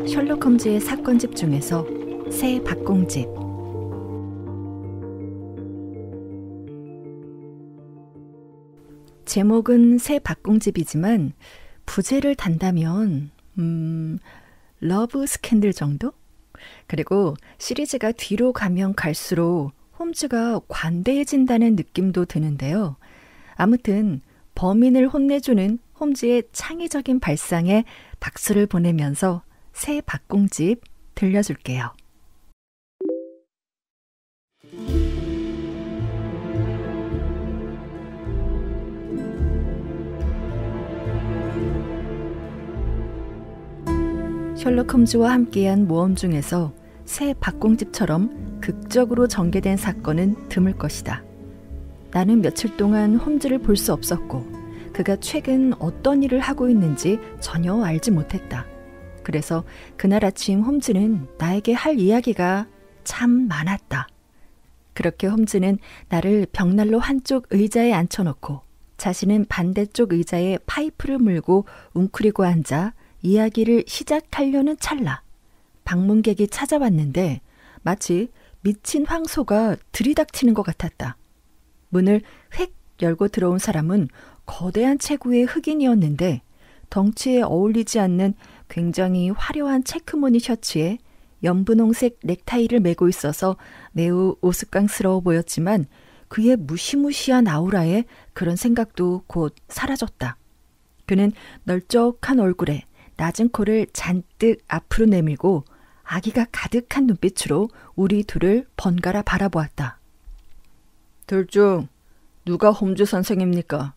셜록 홈즈의 사건집 중에서 새 박공집. 제목은 새 박공집이지만 부제를 단다면 러브 스캔들 정도? 그리고 시리즈가 뒤로 가면 갈수록 홈즈가 관대해진다는 느낌도 드는데요. 아무튼 범인을 혼내주는 홈즈의 창의적인 발상에 박수를 보내면서 새 박공집 들려줄게요. 셜록 홈즈와 함께한 모험 중에서 새 박공집처럼 극적으로 전개된 사건은 드물 것이다. 나는 며칠 동안 홈즈를 볼 수 없었고 그가 최근 어떤 일을 하고 있는지 전혀 알지 못했다. 그래서 그날 아침 홈즈는 나에게 할 이야기가 참 많았다. 그렇게 홈즈는 나를 벽난로 한쪽 의자에 앉혀놓고 자신은 반대쪽 의자에 파이프를 물고 웅크리고 앉아 이야기를 시작하려는 찰나 방문객이 찾아왔는데 마치 미친 황소가 들이닥치는 것 같았다. 문을 획 열고 들어온 사람은 거대한 체구의 흑인이었는데 덩치에 어울리지 않는 굉장히 화려한 체크무늬 셔츠에 연분홍색 넥타이를 메고 있어서 매우 우스꽝스러워 보였지만 그의 무시무시한 아우라에 그런 생각도 곧 사라졌다. 그는 널쩍한 얼굴에 낮은 코를 잔뜩 앞으로 내밀고 아기가 가득한 눈빛으로 우리 둘을 번갈아 바라보았다. 둘 중 누가 홈즈 선생입니까?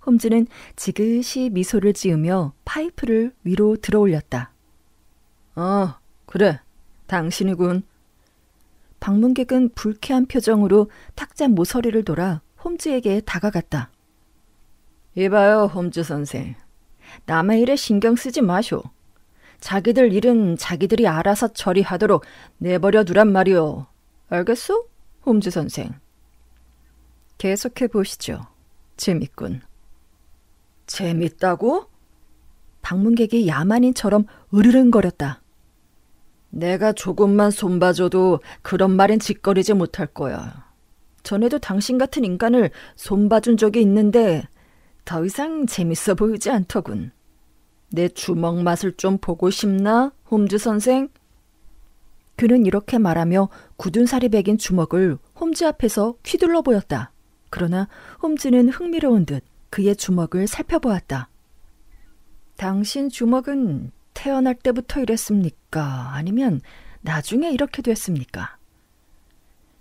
홈즈는 지그시 미소를 지으며 파이프를 위로 들어올렸다. 그래, 당신이군. 방문객은 불쾌한 표정으로 탁자 모서리를 돌아 홈즈에게 다가갔다. 이봐요, 홈즈 선생. 남의 일에 신경 쓰지 마쇼. 자기들 일은 자기들이 알아서 처리하도록 내버려 두란 말이오. 알겠소, 홈즈 선생? 계속해 보시죠. 재밌군. 재밌다고? 방문객이 야만인처럼 으르릉거렸다. 내가 조금만 손봐줘도 그런 말엔 짓거리지 못할 거야. 전에도 당신 같은 인간을 손봐준 적이 있는데 더 이상 재밌어 보이지 않더군. 내 주먹 맛을 좀 보고 싶나, 홈즈 선생? 그는 이렇게 말하며 굳은 살이 배긴 주먹을 홈즈 앞에서 휘둘러 보였다. 그러나 홈즈는 흥미로운 듯 그의 주먹을 살펴보았다. 당신 주먹은 태어날 때부터 이랬습니까? 아니면 나중에 이렇게 됐습니까?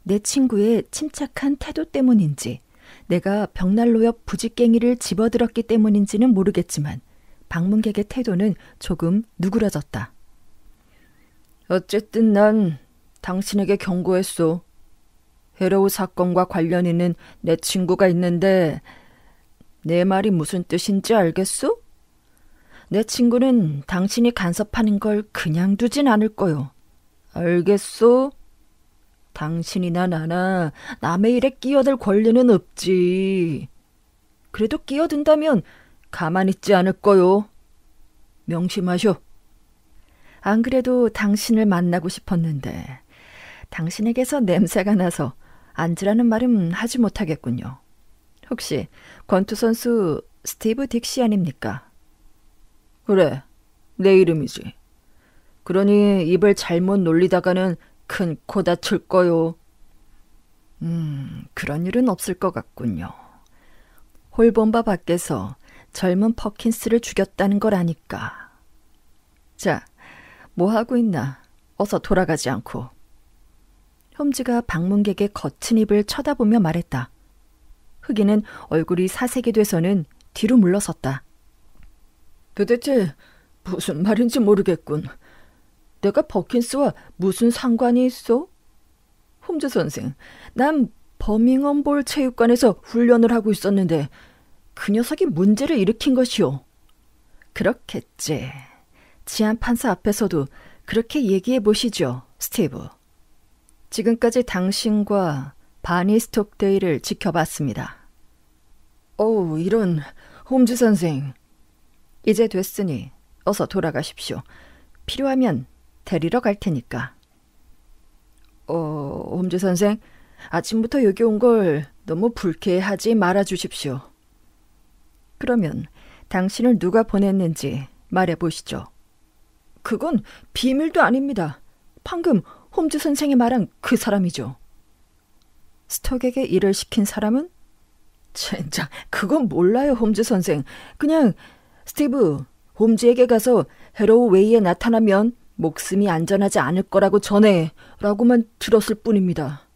내 친구의 침착한 태도 때문인지 내가 벽난로 옆 부직갱이를 집어들었기 때문인지는 모르겠지만 방문객의 태도는 조금 누그러졌다. 어쨌든 난 당신에게 경고했소. 헤로우 사건과 관련 있는 내 친구가 있는데 내 말이 무슨 뜻인지 알겠소? 내 친구는 당신이 간섭하는 걸 그냥 두진 않을 거요. 알겠소? 당신이나 나나 남의 일에 끼어들 권리는 없지. 그래도 끼어든다면 가만히 있지 않을 거요. 명심하쇼. 안 그래도 당신을 만나고 싶었는데 당신에게서 냄새가 나서 앉으라는 말은 하지 못하겠군요. 혹시 권투 선수 스티브 딕시 아닙니까? 그래, 내 이름이지. 그러니 입을 잘못 놀리다가는 큰 코 다칠 거요. 그런 일은 없을 것 같군요. 홀본바 밖에서 젊은 퍼킨스를 죽였다는 걸 아니까. 자, 뭐 하고 있나? 어서 돌아가지 않고. 홈즈가 방문객의 거친 입을 쳐다보며 말했다. 흑인은 얼굴이 사색이 돼서는 뒤로 물러섰다. 도대체 무슨 말인지 모르겠군. 내가 버킨스와 무슨 상관이 있어? 홈즈 선생, 난 버밍엄볼 체육관에서 훈련을 하고 있었는데 그 녀석이 문제를 일으킨 것이오. 그렇겠지. 치안판사 앞에서도 그렇게 얘기해 보시죠, 스티브. 지금까지 당신과 바니 스톡데일을 지켜봤습니다. 이런, 홈즈 선생. 이제 됐으니 어서 돌아가십시오. 필요하면 데리러 갈 테니까. 홈즈 선생, 아침부터 여기 온 걸 너무 불쾌하지 말아 주십시오. 그러면 당신을 누가 보냈는지 말해보시죠. 그건 비밀도 아닙니다. 방금 홈즈 선생이 말한 그 사람이죠. 스톡에게 일을 시킨 사람은? 젠장, 그건 몰라요, 홈즈 선생. 그냥 스티브, 홈즈에게 가서 해로우 웨이에 나타나면 목숨이 안전하지 않을 거라고 전해 라고만 들었을 뿐입니다.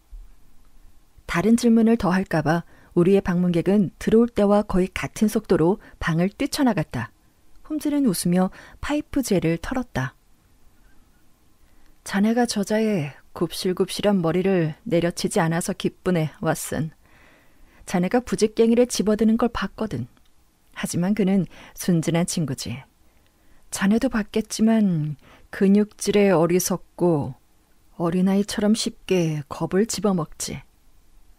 다른 질문을 더 할까봐 우리의 방문객은 들어올 때와 거의 같은 속도로 방을 뛰쳐나갔다. 홈즈는 웃으며 파이프젤을 털었다. 자네가 저자의 굽실굽실한 머리를 내려치지 않아서 기쁘네, 왓슨. 자네가 부직갱이를 집어드는 걸 봤거든. 하지만 그는 순진한 친구지. 자네도 봤겠지만 근육질에 어리석고 어린아이처럼 쉽게 겁을 집어먹지.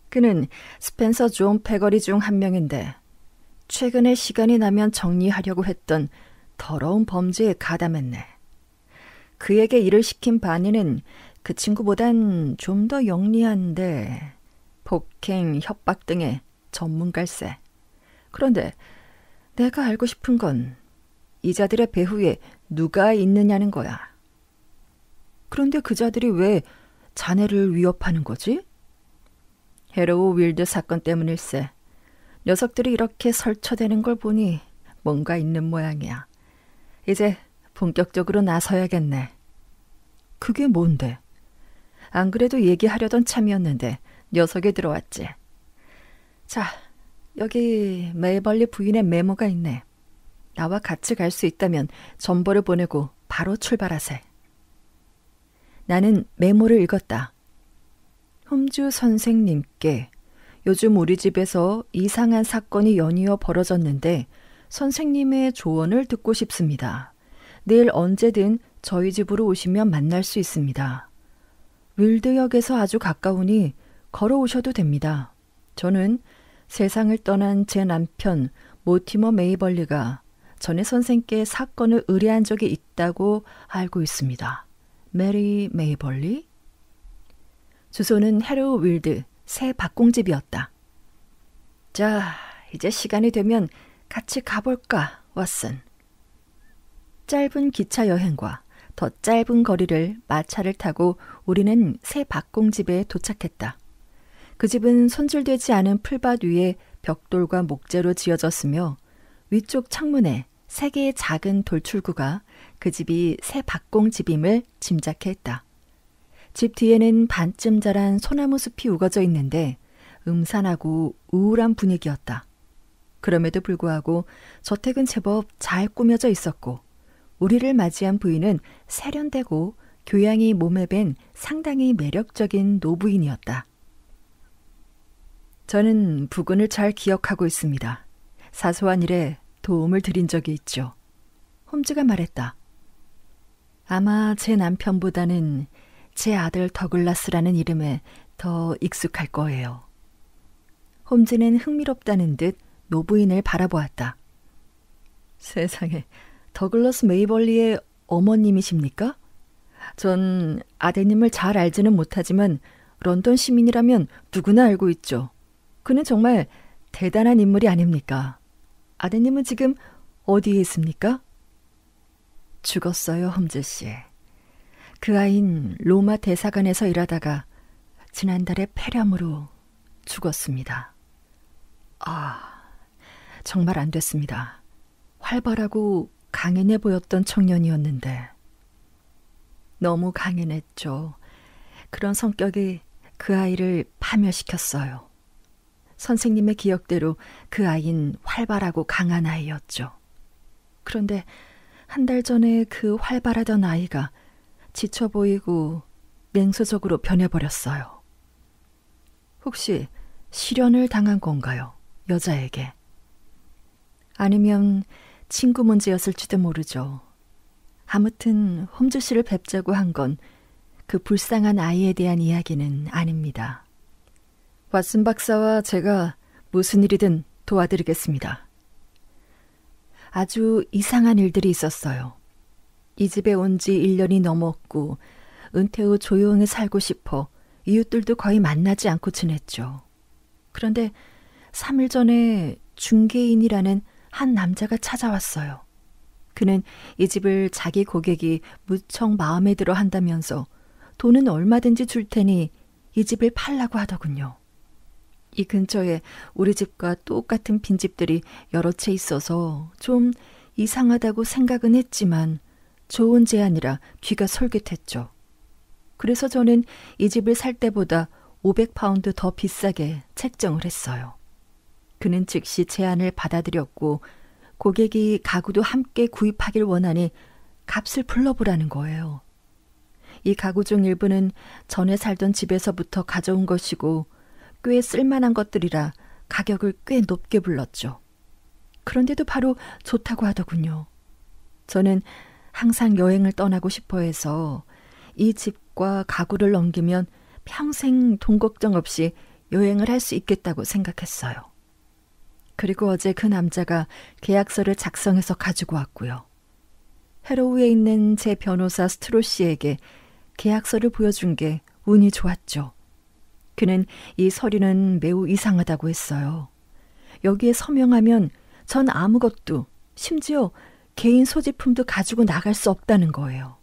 그는 스펜서 존 패거리 중 한 명인데 최근에 시간이 나면 정리하려고 했던 더러운 범죄에 가담했네. 그에게 일을 시킨 바니는 그 친구보단 좀 더 영리한데 폭행, 협박 등의 전문갈세. 그런데 내가 알고 싶은 건 이자들의 배후에 누가 있느냐는 거야. 그런데 그 자들이 왜 자네를 위협하는 거지? 해로우 윌드 사건 때문일세. 녀석들이 이렇게 설쳐대는 걸 보니 뭔가 있는 모양이야. 이제 본격적으로 나서야겠네. 그게 뭔데? 안 그래도 얘기하려던 참이었는데 녀석이 들어왔지. 자, 여기 메이벌리 부인의 메모가 있네. 나와 같이 갈 수 있다면 전보를 보내고 바로 출발하세. 나는 메모를 읽었다. 홈즈 선생님께 요즘 우리 집에서 이상한 사건이 연이어 벌어졌는데 선생님의 조언을 듣고 싶습니다. 내일 언제든 저희 집으로 오시면 만날 수 있습니다. 윌드역에서 아주 가까우니 걸어오셔도 됩니다. 저는 세상을 떠난 제 남편 모티머 메이벌리가 전에 선생께 사건을 의뢰한 적이 있다고 알고 있습니다. 메리 메이벌리? 주소는 해로우 윌드 새 박공집이었다. 자, 이제 시간이 되면 같이 가볼까, 왓슨. 짧은 기차 여행과 더 짧은 거리를 마차를 타고 우리는 새 박공집에 도착했다. 그 집은 손질되지 않은 풀밭 위에 벽돌과 목재로 지어졌으며 위쪽 창문에 3개의 작은 돌출구가 그 집이 새 박공집임을 짐작해 했다. 집 뒤에는 반쯤 자란 소나무 숲이 우거져 있는데 음산하고 우울한 분위기였다. 그럼에도 불구하고 저택은 제법 잘 꾸며져 있었고 우리를 맞이한 부인은 세련되고 교양이 몸에 밴 상당히 매력적인 노부인이었다. 저는 부근을 잘 기억하고 있습니다. 사소한 일에 도움을 드린 적이 있죠. 홈즈가 말했다. 아마 제 남편보다는 제 아들 더글라스라는 이름에 더 익숙할 거예요. 홈즈는 흥미롭다는 듯 노부인을 바라보았다. 세상에, 더글라스 메이벌리의 어머님이십니까? 전 아드님을 잘 알지는 못하지만 런던 시민이라면 누구나 알고 있죠. 그는 정말 대단한 인물이 아닙니까? 아드님은 지금 어디에 있습니까? 죽었어요, 홈즈 씨. 그 아이는 로마 대사관에서 일하다가 지난달에 폐렴으로 죽었습니다. 아, 정말 안 됐습니다. 활발하고 강인해 보였던 청년이었는데. 너무 강인했죠. 그런 성격이 그 아이를 파멸시켰어요. 선생님의 기억대로 그 아이는 활발하고 강한 아이였죠. 그런데 한 달 전에 그 활발하던 아이가 지쳐 보이고 냉소적으로 변해버렸어요. 혹시 실연을 당한 건가요? 여자에게. 아니면 친구 문제였을지도 모르죠. 아무튼 홈즈 씨를 뵙자고 한 건 그 불쌍한 아이에 대한 이야기는 아닙니다. 왓슨 박사와 제가 무슨 일이든 도와드리겠습니다. 아주 이상한 일들이 있었어요. 이 집에 온 지 1년이 넘었고 은퇴 후 조용히 살고 싶어 이웃들도 거의 만나지 않고 지냈죠. 그런데 3일 전에 중개인이라는 한 남자가 찾아왔어요. 그는 이 집을 자기 고객이 무척 마음에 들어 한다면서 돈은 얼마든지 줄 테니 이 집을 팔라고 하더군요. 이 근처에 우리 집과 똑같은 빈집들이 여러 채 있어서 좀 이상하다고 생각은 했지만 좋은 제안이라 귀가 솔깃했죠. 그래서 저는 이 집을 살 때보다 500파운드 더 비싸게 책정을 했어요. 그는 즉시 제안을 받아들였고 고객이 가구도 함께 구입하길 원하니 값을 불러보라는 거예요. 이 가구 중 일부는 전에 살던 집에서부터 가져온 것이고 꽤 쓸만한 것들이라 가격을 꽤 높게 불렀죠. 그런데도 바로 좋다고 하더군요. 저는 항상 여행을 떠나고 싶어 해서 이 집과 가구를 넘기면 평생 돈 걱정 없이 여행을 할 수 있겠다고 생각했어요. 그리고 어제 그 남자가 계약서를 작성해서 가지고 왔고요. 해로우에 있는 제 변호사 스트로시에게 계약서를 보여준 게 운이 좋았죠. 그는 이 서류는 매우 이상하다고 했어요. 여기에 서명하면 전 아무것도, 심지어 개인 소지품도 가지고 나갈 수 없다는 거예요.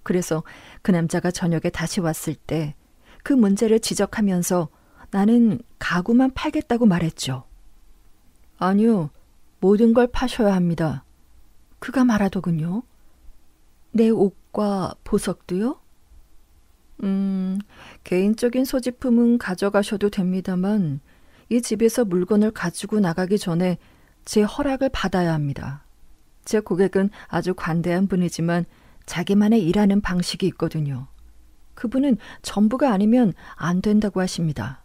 그래서 그 남자가 저녁에 다시 왔을 때 그 문제를 지적하면서 나는 가구만 팔겠다고 말했죠. 아니요, 모든 걸 파셔야 합니다. 그가 말하더군요. 내 옷과 보석도요? 개인적인 소지품은 가져가셔도 됩니다만 이 집에서 물건을 가지고 나가기 전에 제 허락을 받아야 합니다. 제 고객은 아주 관대한 분이지만 자기만의 일하는 방식이 있거든요. 그분은 전부가 아니면 안 된다고 하십니다.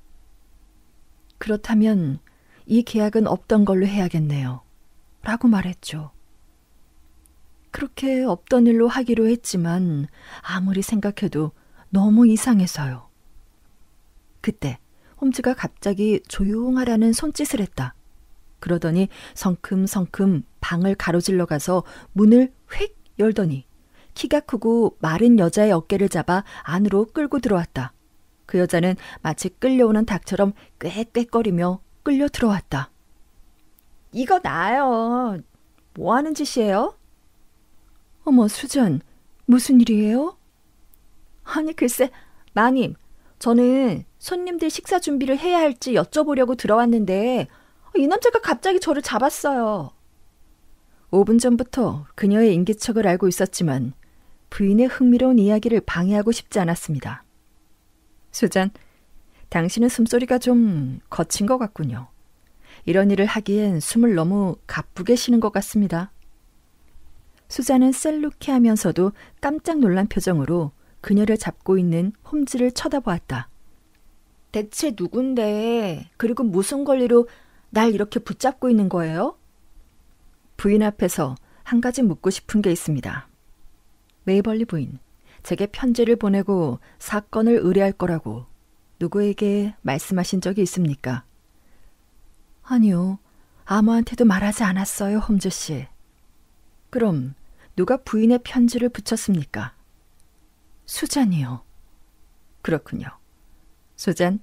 그렇다면 이 계약은 없던 걸로 해야겠네요. 라고 말했죠. 그렇게 없던 일로 하기로 했지만 아무리 생각해도 너무 이상해서요. 그때 홈즈가 갑자기 조용하라는 손짓을 했다. 그러더니 성큼성큼 방을 가로질러 가서 문을 휙 열더니 키가 크고 마른 여자의 어깨를 잡아 안으로 끌고 들어왔다. 그 여자는 마치 끌려오는 닭처럼 꽥꽥거리며 끌려 들어왔다. 이거 나요. 뭐 하는 짓이에요? 어머, 수잔, 무슨 일이에요? 아니, 글쎄, 마님, 저는 손님들 식사 준비를 해야 할지 여쭤보려고 들어왔는데 이 남자가 갑자기 저를 잡았어요. 5분 전부터 그녀의 인기척을 알고 있었지만 부인의 흥미로운 이야기를 방해하고 싶지 않았습니다. 수잔, 당신은 숨소리가 좀 거친 것 같군요. 이런 일을 하기엔 숨을 너무 가쁘게 쉬는 것 같습니다. 수잔은 셀루키하면서도 깜짝 놀란 표정으로 그녀를 잡고 있는 홈즈를 쳐다보았다. 대체 누군데, 그리고 무슨 권리로 날 이렇게 붙잡고 있는 거예요? 부인 앞에서 한 가지 묻고 싶은 게 있습니다. 메이벌리 부인, 제게 편지를 보내고 사건을 의뢰할 거라고 누구에게 말씀하신 적이 있습니까? 아니요, 아무한테도 말하지 않았어요, 홈즈 씨. 그럼 누가 부인의 편지를 붙였습니까? 수잔이요. 그렇군요. 수잔,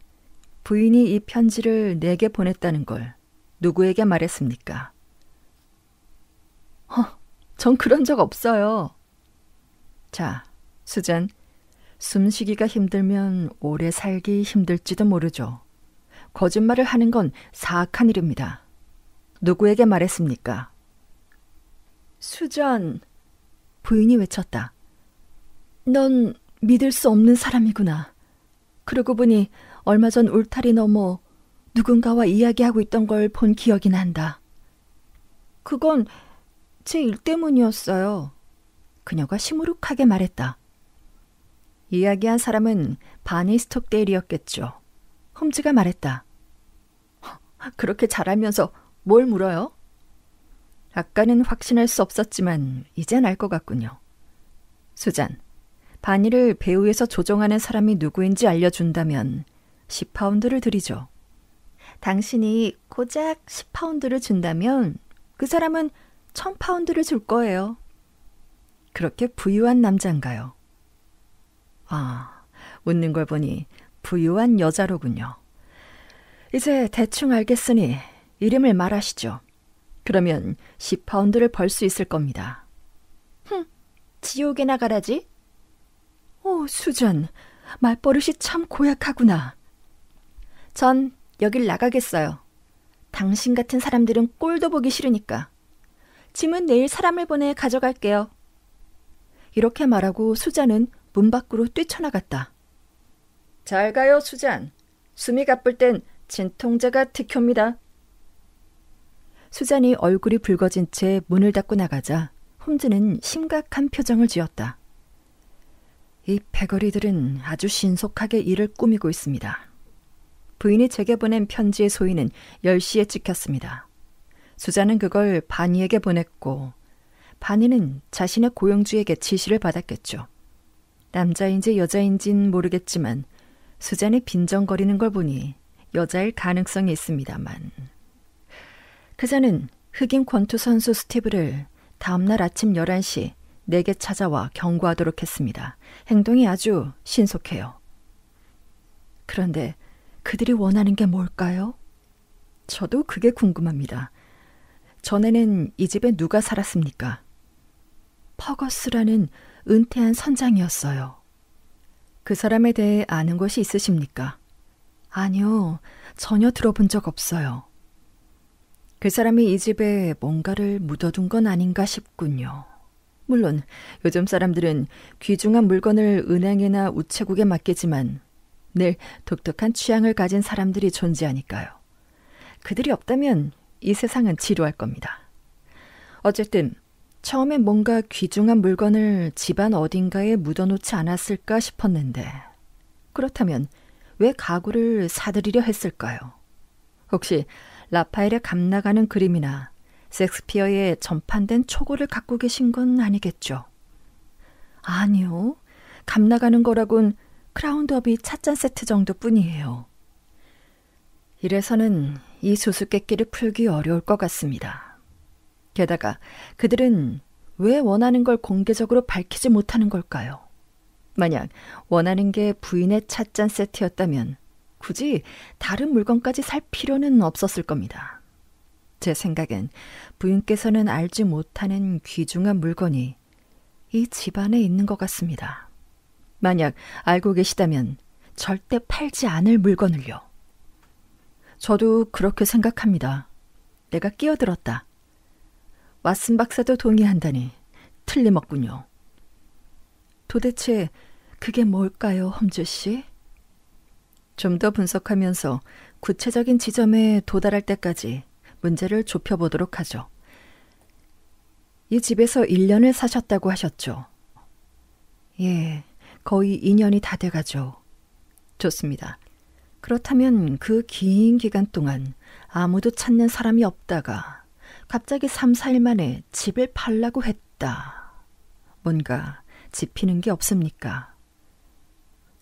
부인이 이 편지를 내게 보냈다는 걸 누구에게 말했습니까? 전 그런 적 없어요. 자, 수잔, 숨쉬기가 힘들면 오래 살기 힘들지도 모르죠. 거짓말을 하는 건 사악한 일입니다. 누구에게 말했습니까? 수잔, 부인이 외쳤다. 넌 믿을 수 없는 사람이구나. 그러고 보니 얼마 전 울타리 너머 누군가와 이야기하고 있던 걸 본 기억이 난다. 그건 제 일 때문이었어요. 그녀가 시무룩하게 말했다. 이야기한 사람은 바니 스톡데일이었겠죠. 홈즈가 말했다. 그렇게 잘 알면서 뭘 물어요? 아까는 확신할 수 없었지만 이젠 알 것 같군요. 수잔, 바니를 배후에서 조종하는 사람이 누구인지 알려준다면 10파운드를 드리죠. 당신이 고작 10파운드를 준다면 그 사람은 1,000파운드를 줄 거예요. 그렇게 부유한 남자인가요? 아, 웃는 걸 보니 부유한 여자로군요. 이제 대충 알겠으니 이름을 말하시죠. 그러면 10파운드를 벌 수 있을 겁니다. 지옥에나 가라지? 오, 수잔, 말버릇이 참 고약하구나. 전 여길 나가겠어요. 당신 같은 사람들은 꼴도 보기 싫으니까. 짐은 내일 사람을 보내 가져갈게요. 이렇게 말하고 수잔은 문 밖으로 뛰쳐나갔다. 잘 가요, 수잔. 숨이 가쁠 땐 진통제가 특효입니다. 수잔이 얼굴이 붉어진 채 문을 닫고 나가자 홈즈는 심각한 표정을 지었다. 이 패거리들은 아주 신속하게 일을 꾸미고 있습니다. 부인이 제게 보낸 편지의 소위는 10시에 찍혔습니다. 수잔은 그걸 바니에게 보냈고 바니는 자신의 고용주에게 지시를 받았겠죠. 남자인지 여자인진 모르겠지만 수잔이 빈정거리는 걸 보니 여자일 가능성이 있습니다만. 그자는 흑인 권투 선수 스티브를 다음날 아침 11시 내게 찾아와 경고하도록 했습니다. 행동이 아주 신속해요. 그런데 그들이 원하는 게 뭘까요? 저도 그게 궁금합니다. 전에는 이 집에 누가 살았습니까? 퍼거스라는 은퇴한 선장이었어요. 그 사람에 대해 아는 것이 있으십니까? 아니요, 전혀 들어본 적 없어요. 그 사람이 이 집에 뭔가를 묻어둔 건 아닌가 싶군요. 물론 요즘 사람들은 귀중한 물건을 은행이나 우체국에 맡기지만 늘 독특한 취향을 가진 사람들이 존재하니까요. 그들이 없다면 이 세상은 지루할 겁니다. 어쨌든 처음엔 뭔가 귀중한 물건을 집안 어딘가에 묻어놓지 않았을까 싶었는데 그렇다면 왜 가구를 사들이려 했을까요? 혹시 라파엘의 감나가는 그림이나 섹스피어의 전판된 초고를 갖고 계신 건 아니겠죠? 아니요. 감나가는 거라곤 크라운 더비 찻잔 세트 정도뿐이에요. 이래서는 이 수수께끼를 풀기 어려울 것 같습니다. 게다가 그들은 왜 원하는 걸 공개적으로 밝히지 못하는 걸까요? 만약 원하는 게 부인의 찻잔 세트였다면 굳이 다른 물건까지 살 필요는 없었을 겁니다. 제 생각엔 부인께서는 알지 못하는 귀중한 물건이 이 집안에 있는 것 같습니다. 만약 알고 계시다면 절대 팔지 않을 물건을요. 저도 그렇게 생각합니다. 내가 끼어들었다. 왓슨 박사도 동의한다니 틀림없군요. 도대체 그게 뭘까요, 홈즈 씨? 좀 더 분석하면서 구체적인 지점에 도달할 때까지 문제를 좁혀보도록 하죠. 이 집에서 1년을 사셨다고 하셨죠? 예, 거의 2년이 다 돼가죠. 좋습니다. 그렇다면 그 긴 기간 동안 아무도 찾는 사람이 없다가 갑자기 3, 4일 만에 집을 팔라고 했다. 뭔가 짚히는 게 없습니까?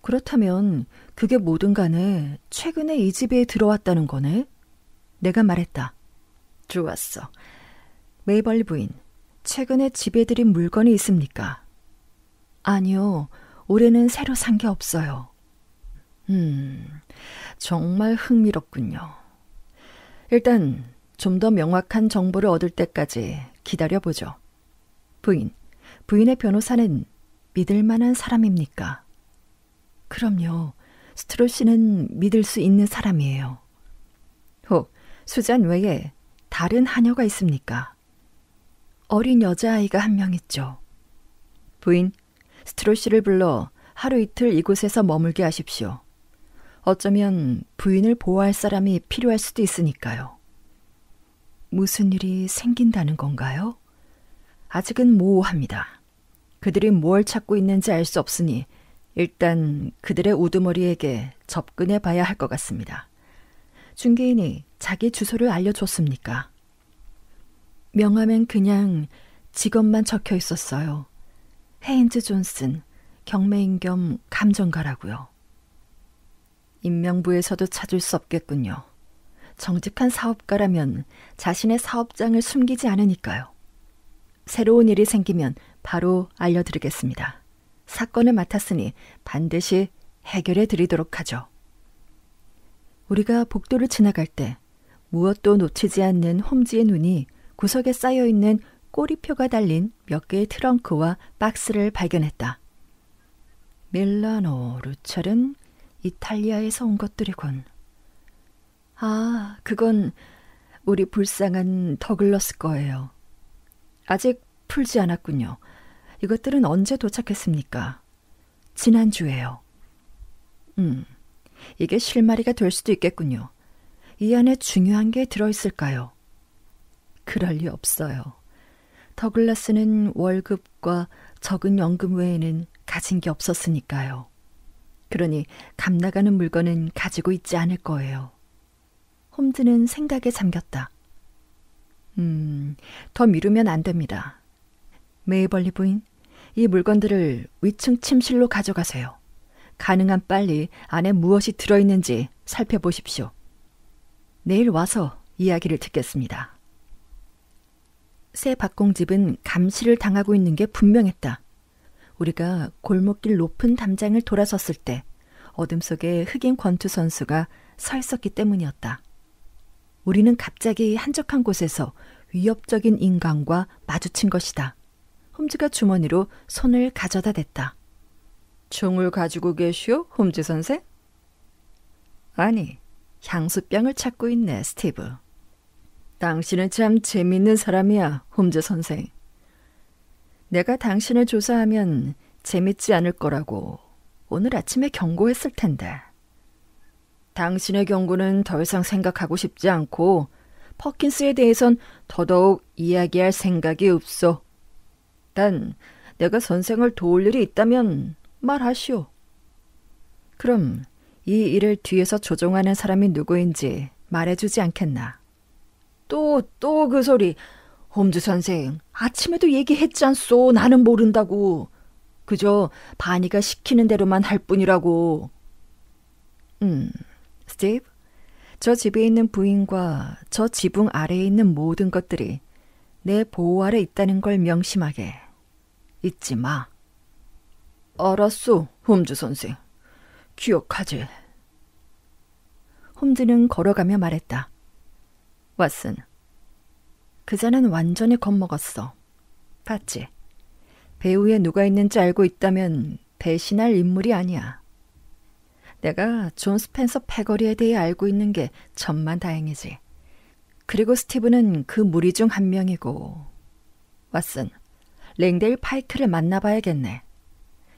그렇다면 그게 뭐든 간에 최근에 이 집에 들어왔다는 거네? 내가 말했다. 좋았어. 메이벌리 부인, 최근에 집에 들인 물건이 있습니까? 아니요. 올해는 새로 산 게 없어요. 정말 흥미롭군요. 일단 좀 더 명확한 정보를 얻을 때까지 기다려보죠. 부인의 변호사는 믿을 만한 사람입니까? 그럼요. 스트롤 씨는 믿을 수 있는 사람이에요. 혹 수잔 외에 다른 하녀가 있습니까? 어린 여자아이가 한 명 있죠. 부인, 스트롤 씨를 불러 하루 이틀 이곳에서 머물게 하십시오. 어쩌면 부인을 보호할 사람이 필요할 수도 있으니까요. 무슨 일이 생긴다는 건가요? 아직은 모호합니다. 그들이 뭘 찾고 있는지 알 수 없으니 일단 그들의 우두머리에게 접근해 봐야 할 것 같습니다. 중개인이 자기 주소를 알려줬습니까? 명함엔 그냥 직업만 적혀 있었어요. 헤인즈 존슨, 경매인 겸 감정가라고요. 인명부에서도 찾을 수 없겠군요. 정직한 사업가라면 자신의 사업장을 숨기지 않으니까요. 새로운 일이 생기면 바로 알려드리겠습니다. 사건을 맡았으니 반드시 해결해 드리도록 하죠. 우리가 복도를 지나갈 때 무엇도 놓치지 않는 홈즈의 눈이 구석에 쌓여있는 꼬리표가 달린 몇 개의 트렁크와 박스를 발견했다. 밀라노, 루첼은 이탈리아에서 온 것들이군. 아, 그건 우리 불쌍한 더글러스 거예요. 아직 풀지 않았군요. 이것들은 언제 도착했습니까? 지난주에요. 이게 실마리가 될 수도 있겠군요. 이 안에 중요한 게 들어있을까요? 그럴 리 없어요. 더글라스는 월급과 적은 연금 외에는 가진 게 없었으니까요. 그러니 값 나가는 물건은 가지고 있지 않을 거예요. 홈즈는 생각에 잠겼다. 더 미루면 안 됩니다. 메이벌리 부인, 이 물건들을 위층 침실로 가져가세요. 가능한 빨리 안에 무엇이 들어있는지 살펴보십시오. 내일 와서 이야기를 듣겠습니다. 새 박공집은 감시를 당하고 있는 게 분명했다. 우리가 골목길 높은 담장을 돌아섰을 때 어둠 속에 흑인 권투 선수가 서 있었기 때문이었다. 우리는 갑자기 한적한 곳에서 위협적인 인간과 마주친 것이다. 홈즈가 주머니로 손을 가져다 댔다. 총을 가지고 계시오, 홈즈 선생? 아니, 향수병을 찾고 있네, 스티브. 당신은 참 재밌는 사람이야, 홈즈 선생. 내가 당신을 조사하면 재밌지 않을 거라고 오늘 아침에 경고했을 텐데. 당신의 경고는 더 이상 생각하고 싶지 않고 퍼킨스에 대해선 더더욱 이야기할 생각이 없어. 단 내가 선생을 도울 일이 있다면 말하시오. 그럼 이 일을 뒤에서 조종하는 사람이 누구인지 말해주지 않겠나? 또 그 소리. 홈즈 선생, 아침에도 얘기했지 않소. 나는 모른다고. 그저 바니가 시키는 대로만 할 뿐이라고. 스티브, 저 집에 있는 부인과 저 지붕 아래에 있는 모든 것들이 내 보호 아래 있다는 걸 명심하게. 잊지 마. 알았소, 홈즈 선생. 기억하지. 홈즈는 걸어가며 말했다. 왓슨, 그자는 완전히 겁먹었어. 봤지? 배후에 누가 있는지 알고 있다면 배신할 인물이 아니야. 내가 존 스펜서 패거리에 대해 알고 있는 게 천만다행이지. 그리고 스티브는 그 무리 중 한 명이고. 왓슨, 랭데일 파이크를 만나봐야겠네.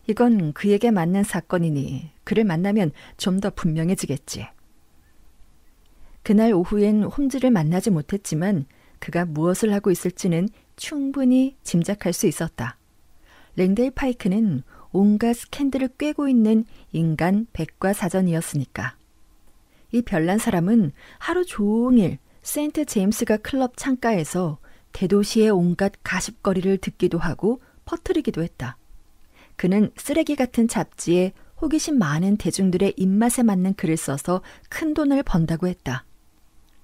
이건 그에게 맞는 사건이니 그를 만나면 좀 더 분명해지겠지. 그날 오후엔 홈즈를 만나지 못했지만 그가 무엇을 하고 있을지는 충분히 짐작할 수 있었다. 랭데일 파이크는 온갖 스캔들을 꿰고 있는 인간 백과사전이었으니까. 이 별난 사람은 하루 종일 세인트 제임스가 클럽 창가에서 대도시의 온갖 가십거리를 듣기도 하고 퍼뜨리기도 했다. 그는 쓰레기 같은 잡지에 호기심 많은 대중들의 입맛에 맞는 글을 써서 큰 돈을 번다고 했다.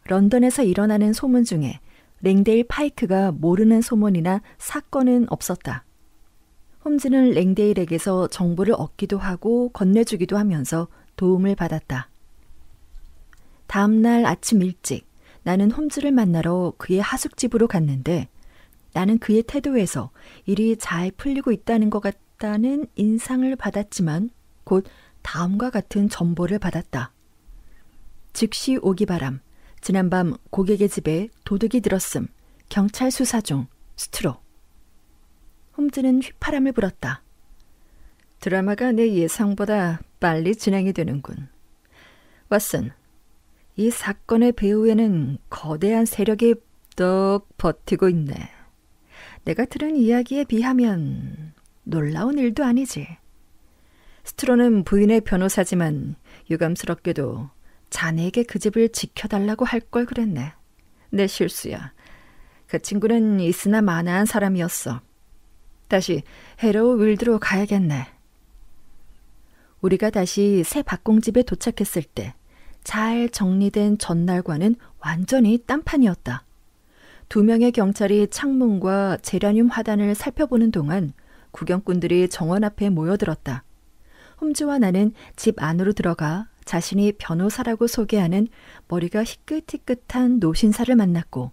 런던에서 일어나는 소문 중에 랭데일 파이크가 모르는 소문이나 사건은 없었다. 홈즈는 랭데일에게서 정보를 얻기도 하고 건네주기도 하면서 도움을 받았다. 다음 날 아침 일찍 나는 홈즈를 만나러 그의 하숙집으로 갔는데 나는 그의 태도에서 일이 잘 풀리고 있다는 것 같다는 인상을 받았지만 곧 다음과 같은 전보를 받았다. 즉시 오기바람, 지난밤 고객의 집에 도둑이 들었음, 경찰 수사 중, 스트로. 홈즈는 휘파람을 불었다. 드라마가 내 예상보다 빨리 진행이 되는군. 왓슨, 이 사건의 배후에는 거대한 세력이 떡 버티고 있네. 내가 들은 이야기에 비하면 놀라운 일도 아니지. 스트로는 부인의 변호사지만 유감스럽게도 자네에게 그 집을 지켜달라고 할 걸 그랬네. 내 실수야. 그 친구는 있으나 마나한 사람이었어. 다시 헤로우 윌드로 가야겠네. 우리가 다시 새 박공집에 도착했을 때 잘 정리된 전날과는 완전히 딴판이었다. 2명의 경찰이 창문과 제라늄 화단을 살펴보는 동안 구경꾼들이 정원 앞에 모여들었다. 홈즈와 나는 집 안으로 들어가 자신이 변호사라고 소개하는 머리가 희끗희끗한 노신사를 만났고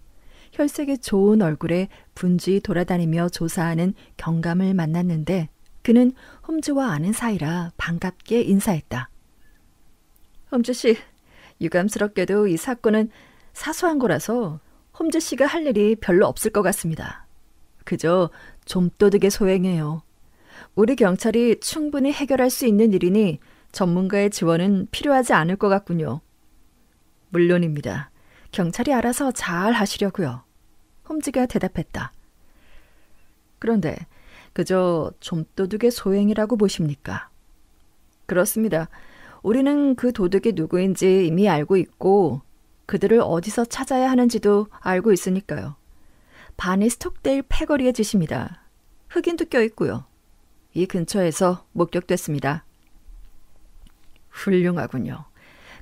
혈색이 좋은 얼굴에 분주히 돌아다니며 조사하는 경감을 만났는데 그는 홈즈와 아는 사이라 반갑게 인사했다. 홈즈 씨, 유감스럽게도 이 사건은 사소한 거라서 홈즈 씨가 할 일이 별로 없을 것 같습니다. 그저 좀도둑의 소행이에요. 우리 경찰이 충분히 해결할 수 있는 일이니 전문가의 지원은 필요하지 않을 것 같군요. 물론입니다. 경찰이 알아서 잘 하시려고요. 홈즈가 대답했다. 그런데 그저 좀도둑의 소행이라고 보십니까? 그렇습니다. 우리는 그 도둑이 누구인지 이미 알고 있고 그들을 어디서 찾아야 하는지도 알고 있으니까요. 바니 스톡데일 패거리의 짓입니다. 흑인도 껴있고요. 이 근처에서 목격됐습니다. 훌륭하군요.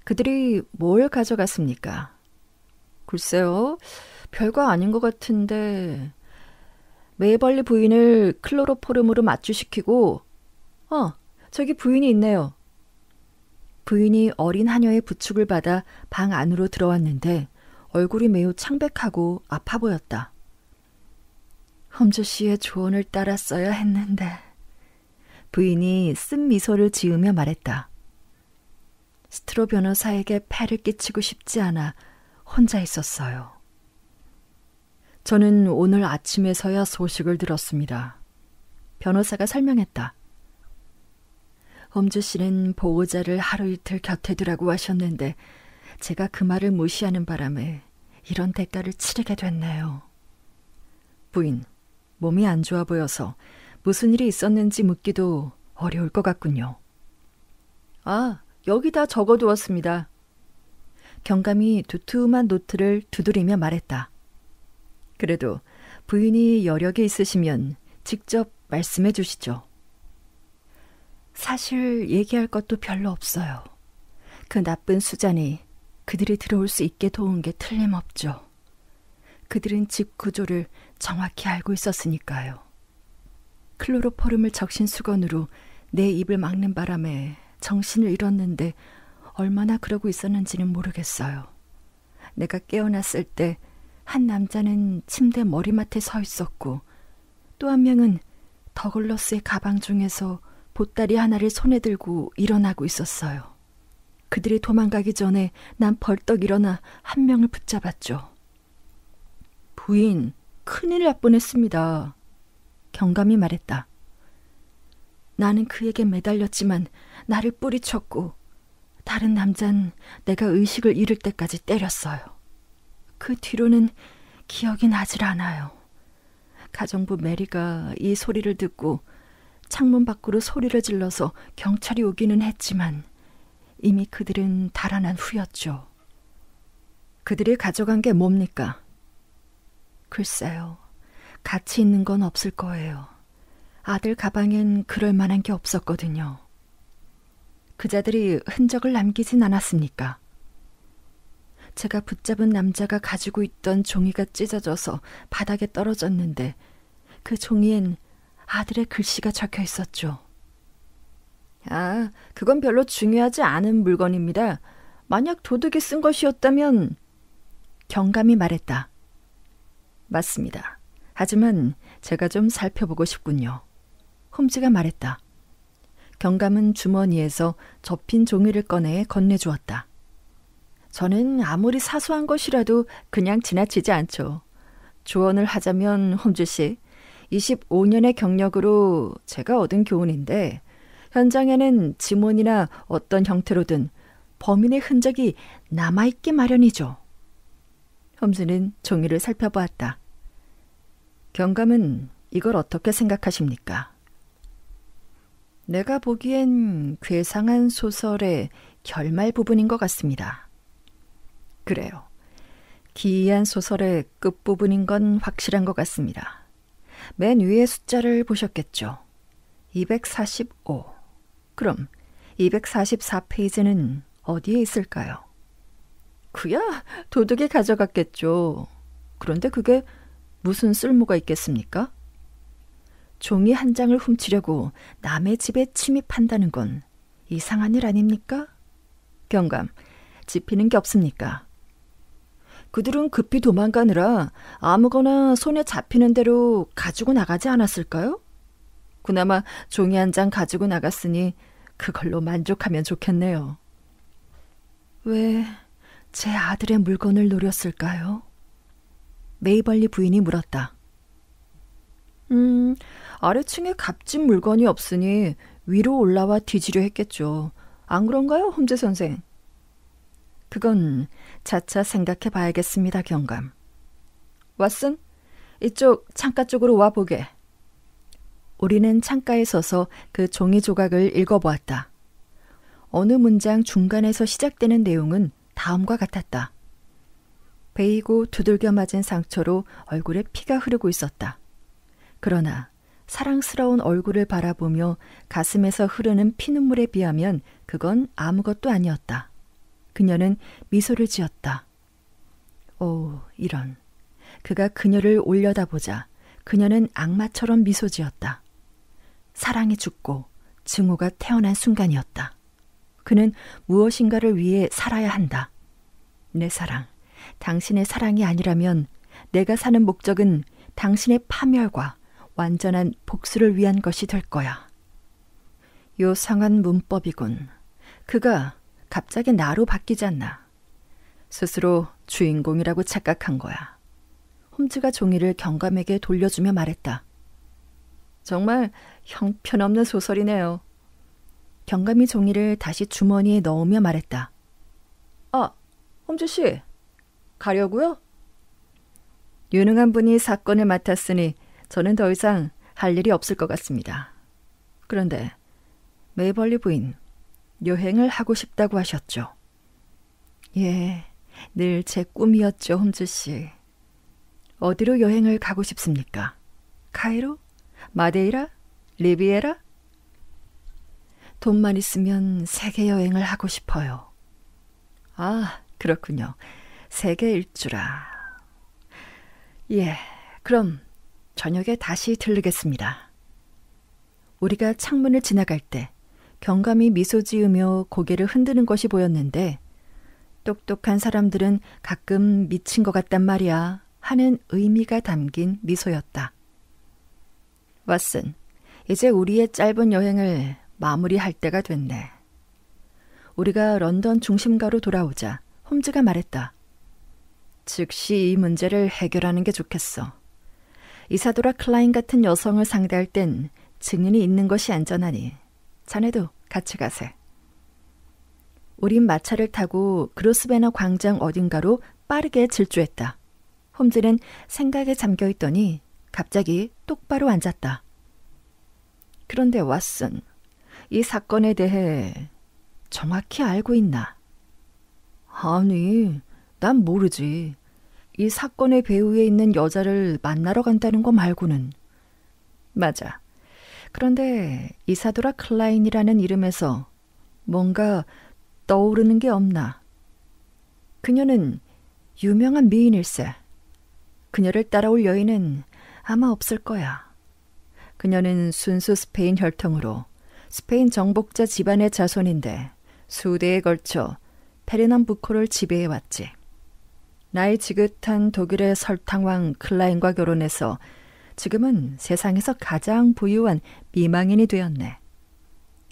그들이 뭘 가져갔습니까? 글쎄요. 별거 아닌 것 같은데 메이벌리 부인을 클로로포름으로 마취시키고 저기 부인이 있네요. 부인이 어린 하녀의 부축을 받아 방 안으로 들어왔는데 얼굴이 매우 창백하고 아파 보였다. 홈즈 씨의 조언을 따랐어야 했는데 부인이 쓴 미소를 지으며 말했다. 스트로 변호사에게 폐를 끼치고 싶지 않아 혼자 있었어요. 저는 오늘 아침에서야 소식을 들었습니다. 변호사가 설명했다. 홈즈 씨는 보호자를 하루 이틀 곁에 두라고 하셨는데 제가 그 말을 무시하는 바람에 이런 대가를 치르게 됐네요. 부인, 몸이 안 좋아 보여서 무슨 일이 있었는지 묻기도 어려울 것 같군요. 여기다 적어두었습니다. 경감이 두툼한 노트를 두드리며 말했다. 그래도 부인이 여력이 있으시면 직접 말씀해 주시죠. 사실 얘기할 것도 별로 없어요. 그 나쁜 수잔이 그들이 들어올 수 있게 도운 게 틀림없죠. 그들은 집 구조를 정확히 알고 있었으니까요. 클로로포름을 적신 수건으로 내 입을 막는 바람에 정신을 잃었는데 얼마나 그러고 있었는지는 모르겠어요. 내가 깨어났을 때 한 남자는 침대 머리맡에 서 있었고 또 한 명은 더글러스의 가방 중에서 보따리 하나를 손에 들고 일어나고 있었어요. 그들이 도망가기 전에 난 벌떡 일어나 한 명을 붙잡았죠. 부인, 큰일 날 뻔했습니다. 경감이 말했다. 나는 그에게 매달렸지만 나를 뿌리쳤고 다른 남자는 내가 의식을 잃을 때까지 때렸어요. 그 뒤로는 기억이 나질 않아요. 가정부 메리가 이 소리를 듣고 창문 밖으로 소리를 질러서 경찰이 오기는 했지만 이미 그들은 달아난 후였죠. 그들이 가져간 게 뭡니까? 글쎄요. 가치 있는 건 없을 거예요. 아들 가방엔 그럴 만한 게 없었거든요. 그자들이 흔적을 남기진 않았습니까? 제가 붙잡은 남자가 가지고 있던 종이가 찢어져서 바닥에 떨어졌는데 그 종이엔 아들의 글씨가 적혀 있었죠. 그건 별로 중요하지 않은 물건입니다. 만약 도둑이 쓴 것이었다면... 경감이 말했다. 맞습니다. 하지만 제가 좀 살펴보고 싶군요. 홈즈가 말했다. 경감은 주머니에서 접힌 종이를 꺼내 건네주었다. 저는 아무리 사소한 것이라도 그냥 지나치지 않죠. 조언을 하자면 홈즈 씨, 25년의 경력으로 제가 얻은 교훈인데 현장에는 지문이나 어떤 형태로든 범인의 흔적이 남아있기 마련이죠. 홈즈는 종이를 살펴보았다. 경감은 이걸 어떻게 생각하십니까? 내가 보기엔 괴상한 소설의 결말 부분인 것 같습니다. 그래요. 기이한 소설의 끝부분인 건 확실한 것 같습니다. 맨 위의 숫자를 보셨겠죠. 245. 그럼 244페이지는 어디에 있을까요? 그야 도둑이 가져갔겠죠. 그런데 그게 무슨 쓸모가 있겠습니까? 종이 한 장을 훔치려고 남의 집에 침입한다는 건 이상한 일 아닙니까? 경감, 짚히는 게 없습니까? 그들은 급히 도망가느라 아무거나 손에 잡히는 대로 가지고 나가지 않았을까요? 그나마 종이 한 장 가지고 나갔으니 그걸로 만족하면 좋겠네요. 왜 제 아들의 물건을 노렸을까요? 메이벌리 부인이 물었다. 아래층에 값진 물건이 없으니 위로 올라와 뒤지려 했겠죠. 안 그런가요, 홈즈 선생? 그건 차차 생각해 봐야겠습니다, 경감. 왓슨, 이쪽 창가 쪽으로 와보게. 우리는 창가에 서서 그 종이 조각을 읽어보았다. 어느 문장 중간에서 시작되는 내용은 다음과 같았다. 베이고 두들겨 맞은 상처로 얼굴에 피가 흐르고 있었다. 그러나 사랑스러운 얼굴을 바라보며 가슴에서 흐르는 피눈물에 비하면 그건 아무것도 아니었다. 그녀는 미소를 지었다. 오, 이런. 그가 그녀를 올려다보자 그녀는 악마처럼 미소 지었다. 사랑이 죽고 증오가 태어난 순간이었다. 그는 무엇인가를 위해 살아야 한다. 내 사랑, 당신의 사랑이 아니라면 내가 사는 목적은 당신의 파멸과 완전한 복수를 위한 것이 될 거야. 요상한 문법이군. 그가 갑자기 나로 바뀌지 않나. 스스로 주인공이라고 착각한 거야. 홈즈가 종이를 경감에게 돌려주며 말했다. 정말 형편없는 소설이네요. 경감이 종이를 다시 주머니에 넣으며 말했다. 아, 홈즈 씨, 가려고요? 유능한 분이 사건을 맡았으니 저는 더 이상 할 일이 없을 것 같습니다. 그런데 메이벌리 부인, 여행을 하고 싶다고 하셨죠? 예, 늘 제 꿈이었죠, 홈즈 씨. 어디로 여행을 가고 싶습니까? 카이로? 마데이라? 리비에라? 돈만 있으면 세계 여행을 하고 싶어요. 아, 그렇군요. 세계 일주라. 예, 그럼 저녁에 다시 들르겠습니다. 우리가 창문을 지나갈 때 경감이 미소 지으며 고개를 흔드는 것이 보였는데 똑똑한 사람들은 가끔 미친 것 같단 말이야 하는 의미가 담긴 미소였다. 왓슨, 이제 우리의 짧은 여행을 마무리할 때가 됐네. 우리가 런던 중심가로 돌아오자 홈즈가 말했다. 즉시 이 문제를 해결하는 게 좋겠어. 이사도라 클라인 같은 여성을 상대할 땐 증인이 있는 것이 안전하니 자네도 같이 가세. 우린 마차를 타고 그로스베너 광장 어딘가로 빠르게 질주했다. 홈즈는 생각에 잠겨있더니 갑자기 똑바로 앉았다. 그런데 왓슨, 이 사건에 대해 정확히 알고 있나? 아니, 난 모르지. 이 사건의 배후에 있는 여자를 만나러 간다는 거 말고는. 맞아. 그런데 이사도라 클라인이라는 이름에서 뭔가 떠오르는 게 없나? 그녀는 유명한 미인일세. 그녀를 따라올 여인은 아마 없을 거야. 그녀는 순수 스페인 혈통으로 스페인 정복자 집안의 자손인데 수대에 걸쳐 페르남부코를 지배해왔지. 나이 지긋한 독일의 설탕왕 클라인과 결혼해서 지금은 세상에서 가장 부유한 미망인이 되었네.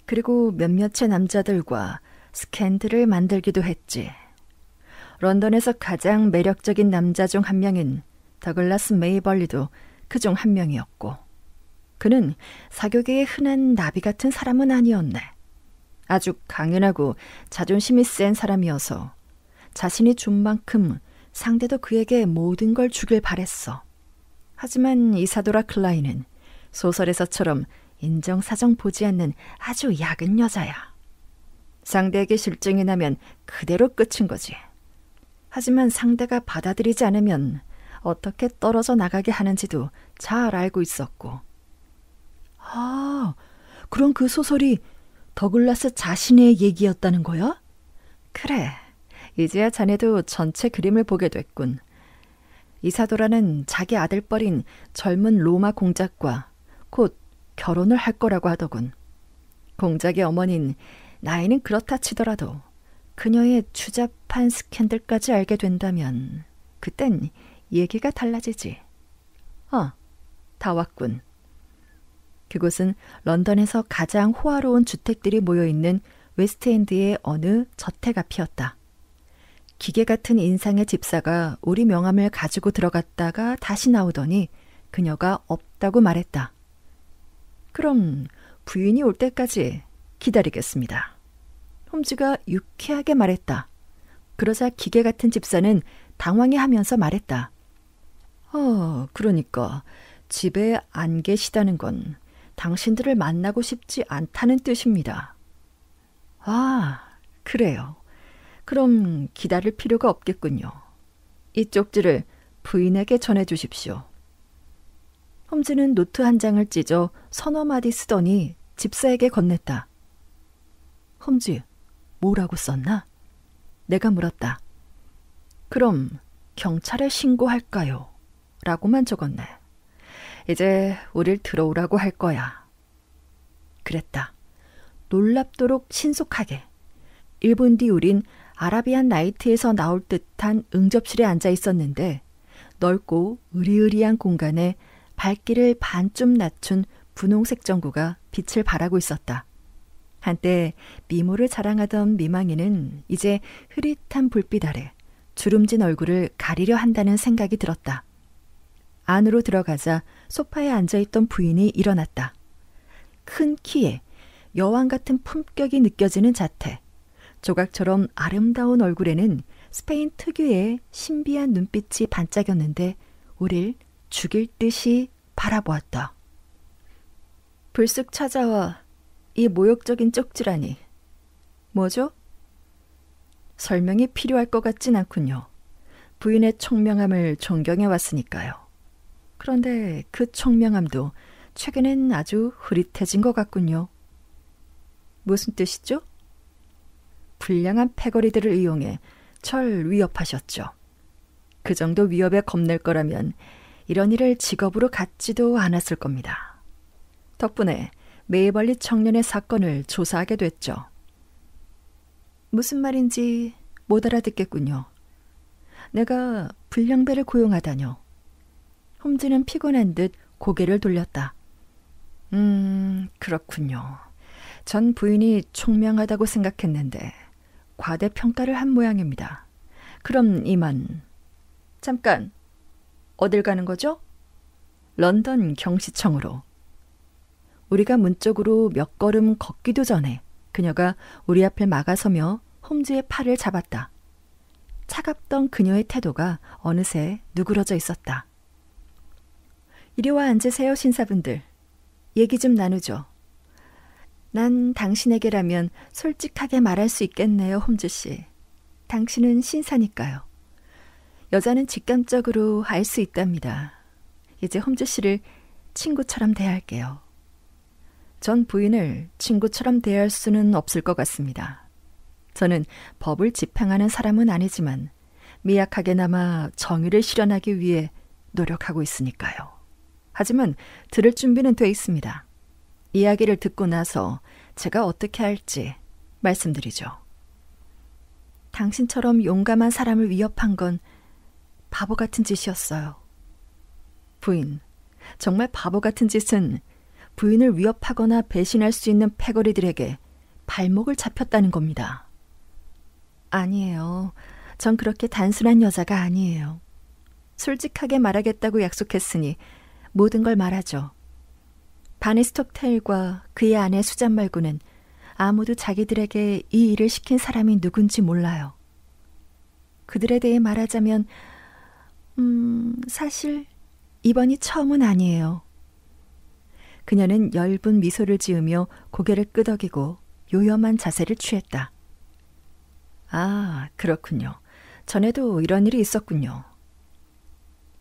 그리고 몇몇의 남자들과 스캔들을 만들기도 했지. 런던에서 가장 매력적인 남자 중 한 명인 더글라스 메이벌리도 그 중 한 명이었고, 그는 사교계의 흔한 나비 같은 사람은 아니었네. 아주 강인하고 자존심이 센 사람이어서 자신이 준 만큼 상대도 그에게 모든 걸 주길 바랬어. 하지만 이사도라 클라인은 소설에서처럼 인정사정 보지 않는 아주 약은 여자야. 상대에게 실증이 나면 그대로 끝인 거지. 하지만 상대가 받아들이지 않으면 어떻게 떨어져 나가게 하는지도 잘 알고 있었고. 아, 그럼 그 소설이 더글라스 자신의 얘기였다는 거야? 그래, 이제야 자네도 전체 그림을 보게 됐군. 이사도라는 자기 아들뻘인 젊은 로마 공작과 곧 결혼을 할 거라고 하더군. 공작의 어머니는 나이는 그렇다 치더라도 그녀의 추잡한 스캔들까지 알게 된다면 그땐 얘기가 달라지지. 다 왔군. 그곳은 런던에서 가장 호화로운 주택들이 모여있는 웨스트엔드의 어느 저택 앞이었다. 기계 같은 인상의 집사가 우리 명함을 가지고 들어갔다가 다시 나오더니 그녀가 없다고 말했다. 그럼 부인이 올 때까지 기다리겠습니다. 홈즈가 유쾌하게 말했다. 그러자 기계 같은 집사는 당황해하면서 말했다. 그러니까 집에 안 계시다는 건 당신들을 만나고 싶지 않다는 뜻입니다. 그래요. 그럼 기다릴 필요가 없겠군요. 이 쪽지를 부인에게 전해주십시오. 홈즈는 노트 한 장을 찢어 서너 마디 쓰더니 집사에게 건넸다. 홈즈, 뭐라고 썼나? 내가 물었다. 그럼 경찰에 신고할까요? 라고만 적었네. 이제 우릴 들어오라고 할 거야. 그랬다. 놀랍도록 신속하게. 1분 뒤 우린 아라비안 나이트에서 나올 듯한 응접실에 앉아 있었는데 넓고 으리으리한 공간에 밝기를 반쯤 낮춘 분홍색 전구가 빛을 발하고 있었다. 한때 미모를 자랑하던 미망이는 이제 흐릿한 불빛 아래 주름진 얼굴을 가리려 한다는 생각이 들었다. 안으로 들어가자 소파에 앉아있던 부인이 일어났다. 큰 키에 여왕 같은 품격이 느껴지는 자태, 조각처럼 아름다운 얼굴에는 스페인 특유의 신비한 눈빛이 반짝였는데 우릴 죽일 듯이 바라보았다. 불쑥 찾아와 이 모욕적인 쪽지라니. 뭐죠? 설명이 필요할 것 같진 않군요. 부인의 총명함을 존경해 왔으니까요. 그런데 그 총명함도 최근엔 아주 흐릿해진 것 같군요. 무슨 뜻이죠? 불량한 패거리들을 이용해 절 위협하셨죠. 그 정도 위협에 겁낼 거라면 이런 일을 직업으로 갖지도 않았을 겁니다. 덕분에 메이벌리 청년의 사건을 조사하게 됐죠. 무슨 말인지 못 알아듣겠군요. 내가 불량배를 고용하다뇨. 홈즈는 피곤한 듯 고개를 돌렸다. 그렇군요. 전 부인이 총명하다고 생각했는데 과대평가를 한 모양입니다. 그럼 이만. 잠깐, 어딜 가는 거죠? 런던 경시청으로. 우리가 문 쪽으로 몇 걸음 걷기도 전에 그녀가 우리 앞을 막아서며 홈즈의 팔을 잡았다. 차갑던 그녀의 태도가 어느새 누그러져 있었다. 이리 와 앉으세요, 신사분들. 얘기 좀 나누죠. 난 당신에게라면 솔직하게 말할 수 있겠네요, 홈즈 씨. 당신은 신사니까요. 여자는 직감적으로 알 수 있답니다. 이제 홈즈 씨를 친구처럼 대할게요. 전 부인을 친구처럼 대할 수는 없을 것 같습니다. 저는 법을 집행하는 사람은 아니지만 미약하게나마 정의를 실현하기 위해 노력하고 있으니까요. 하지만 들을 준비는 돼 있습니다. 이야기를 듣고 나서 제가 어떻게 할지 말씀드리죠. 당신처럼 용감한 사람을 위협한 건 바보 같은 짓이었어요. 부인, 정말 바보 같은 짓은 부인을 위협하거나 배신할 수 있는 패거리들에게 발목을 잡혔다는 겁니다. 아니에요. 전 그렇게 단순한 여자가 아니에요. 솔직하게 말하겠다고 약속했으니 모든 걸 말하죠. 바니스톡테일과 그의 아내 수잔 말고는 아무도 자기들에게 이 일을 시킨 사람이 누군지 몰라요. 그들에 대해 말하자면 사실 이번이 처음은 아니에요. 그녀는 엷은 미소를 지으며 고개를 끄덕이고 요염한 자세를 취했다. 아, 그렇군요. 전에도 이런 일이 있었군요.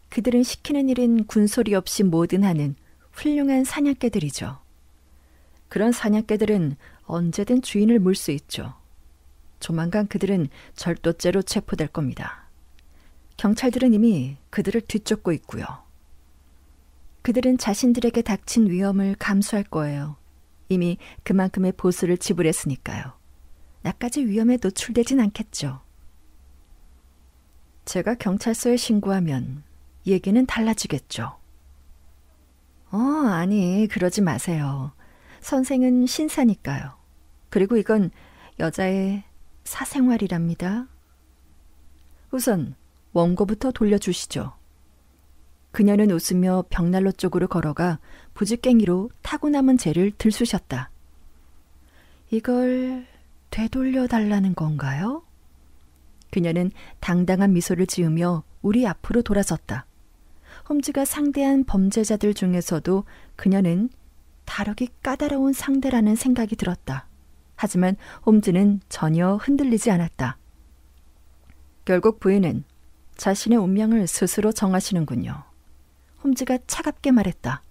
그들은 시키는 일은 군소리 없이 뭐든 하는 훌륭한 사냥개들이죠. 그런 사냥개들은 언제든 주인을 물 수 있죠. 조만간 그들은 절도죄로 체포될 겁니다. 경찰들은 이미 그들을 뒤쫓고 있고요. 그들은 자신들에게 닥친 위험을 감수할 거예요. 이미 그만큼의 보수를 지불했으니까요. 나까지 위험에 노출되진 않겠죠. 제가 경찰서에 신고하면 얘기는 달라지겠죠. 아니, 그러지 마세요. 선생은 신사니까요. 그리고 이건 여자의 사생활이랍니다. 우선 원고부터 돌려주시죠. 그녀는 웃으며 벽난로 쪽으로 걸어가 부직갱이로 타고 남은 재를 들쑤셨다. 이걸 되돌려달라는 건가요? 그녀는 당당한 미소를 지으며 우리 앞으로 돌아섰다. 홈즈가 상대한 범죄자들 중에서도 그녀는 다루기 까다로운 상대라는 생각이 들었다. 하지만 홈즈는 전혀 흔들리지 않았다. 결국 부인은 자신의 운명을 스스로 정하시는군요. 홈즈가 차갑게 말했다.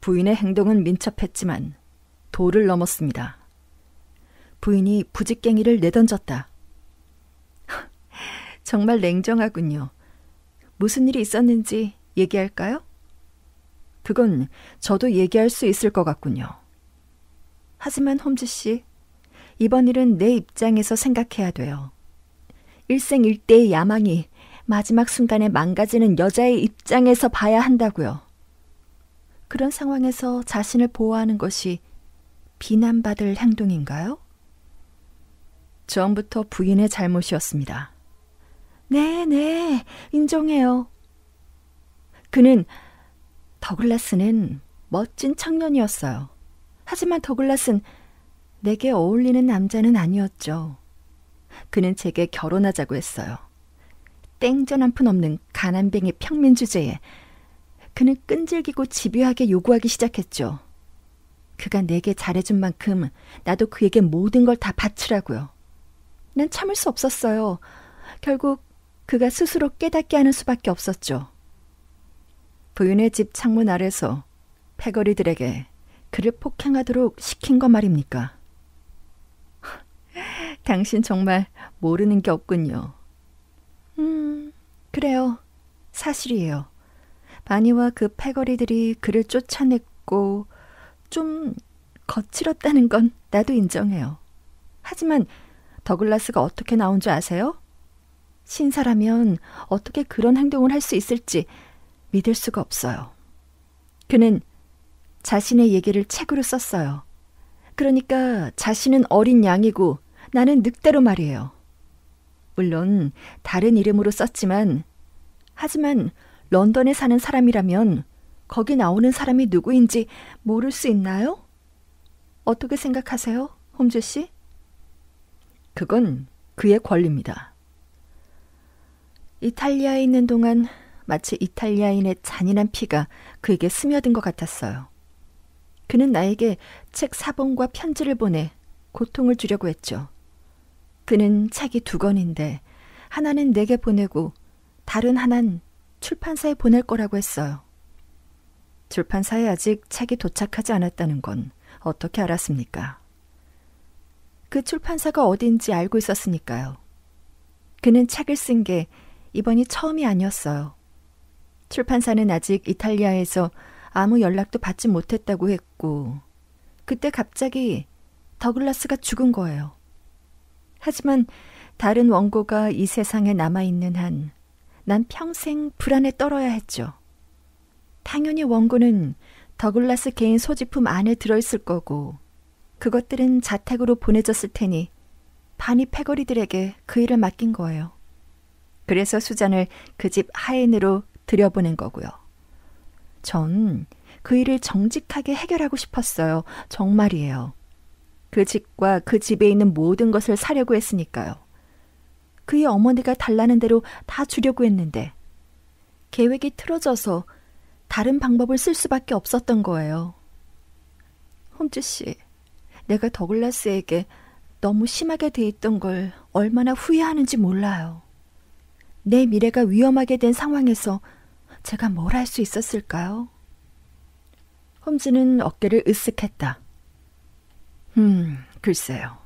부인의 행동은 민첩했지만 도를 넘었습니다. 부인이 부직갱이를 내던졌다. 정말 냉정하군요. 무슨 일이 있었는지 얘기할까요? 그건 저도 얘기할 수 있을 것 같군요. 하지만 홈즈 씨, 이번 일은 내 입장에서 생각해야 돼요. 일생일대의 야망이 마지막 순간에 망가지는 여자의 입장에서 봐야 한다고요. 그런 상황에서 자신을 보호하는 것이 비난받을 행동인가요? 처음부터 부인의 잘못이었습니다. 네, 인정해요. 더글라스는 멋진 청년이었어요. 하지만 더글라스는 내게 어울리는 남자는 아니었죠. 그는 제게 결혼하자고 했어요. 땡전 한 푼 없는 가난뱅이 평민 주제에 그는 끈질기고 집요하게 요구하기 시작했죠. 그가 내게 잘해준 만큼 나도 그에게 모든 걸 다 바치라고요. 난 참을 수 없었어요. 결국 그가 스스로 깨닫게 하는 수밖에 없었죠. 부인의 집 창문 아래서 패거리들에게 그를 폭행하도록 시킨 거 말입니까? 당신 정말 모르는 게 없군요. 그래요. 사실이에요. 바니와 그 패거리들이 그를 쫓아냈고 좀 거칠었다는 건 나도 인정해요. 하지만 더글라스가 어떻게 나온 줄 아세요? 신사라면 어떻게 그런 행동을 할 수 있을지 믿을 수가 없어요. 그는 자신의 얘기를 책으로 썼어요. 그러니까 자신은 어린 양이고 나는 늑대로 말이에요. 물론 다른 이름으로 썼지만 하지만 런던에 사는 사람이라면 거기 나오는 사람이 누구인지 모를 수 있나요? 어떻게 생각하세요, 홈즈 씨? 그건 그의 권리입니다. 이탈리아에 있는 동안 마치 이탈리아인의 잔인한 피가 그에게 스며든 것 같았어요. 그는 나에게 책 4권과 편지를 보내 고통을 주려고 했죠. 그는 책이 2권인데 하나는 내게 보내고 다른 하나는 출판사에 보낼 거라고 했어요. 출판사에 아직 책이 도착하지 않았다는 건 어떻게 알았습니까? 그 출판사가 어딘지 알고 있었으니까요. 그는 책을 쓴 게 이번이 처음이 아니었어요. 출판사는 아직 이탈리아에서 아무 연락도 받지 못했다고 했고 그때 갑자기 더글라스가 죽은 거예요. 하지만 다른 원고가 이 세상에 남아있는 한 난 평생 불안에 떨어야 했죠. 당연히 원고는 더글라스 개인 소지품 안에 들어있을 거고 그것들은 자택으로 보내졌을 테니 바니 패거리들에게 그 일을 맡긴 거예요. 그래서 수잔을 그 집 하인으로 들여보낸 거고요. 전 그 일을 정직하게 해결하고 싶었어요. 정말이에요. 그 집과 그 집에 있는 모든 것을 사려고 했으니까요. 그의 어머니가 달라는 대로 다 주려고 했는데 계획이 틀어져서 다른 방법을 쓸 수밖에 없었던 거예요. 홈즈 씨, 내가 더글라스에게 너무 심하게 돼 있던 걸 얼마나 후회하는지 몰라요. 내 미래가 위험하게 된 상황에서 제가 뭘 할 수 있었을까요? 홈즈는 어깨를 으쓱했다. 글쎄요.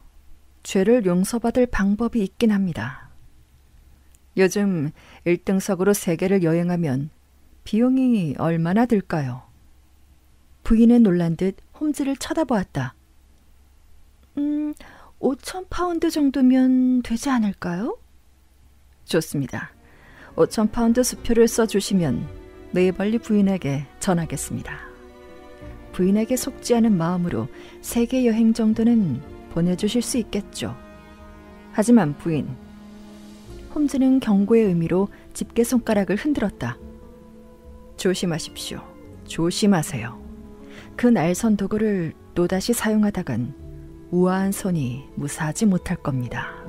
죄를 용서받을 방법이 있긴 합니다. 요즘 1등석으로 세계를 여행하면 비용이 얼마나 들까요? 부인은 놀란 듯 홈즈를 쳐다보았다. 5,000파운드 정도면 되지 않을까요? 좋습니다. 5,000파운드 수표를 써주시면 메이벌리 부인에게 전하겠습니다. 부인에게 속지 않은 마음으로 세계 여행 정도는 보내주실 수 있겠죠. 하지만 부인, 홈즈는 경고의 의미로 집게 손가락을 흔들었다. 조심하십시오. 조심하세요. 그 날선 도구를 또다시 사용하다간 우아한 손이 무사하지 못할 겁니다.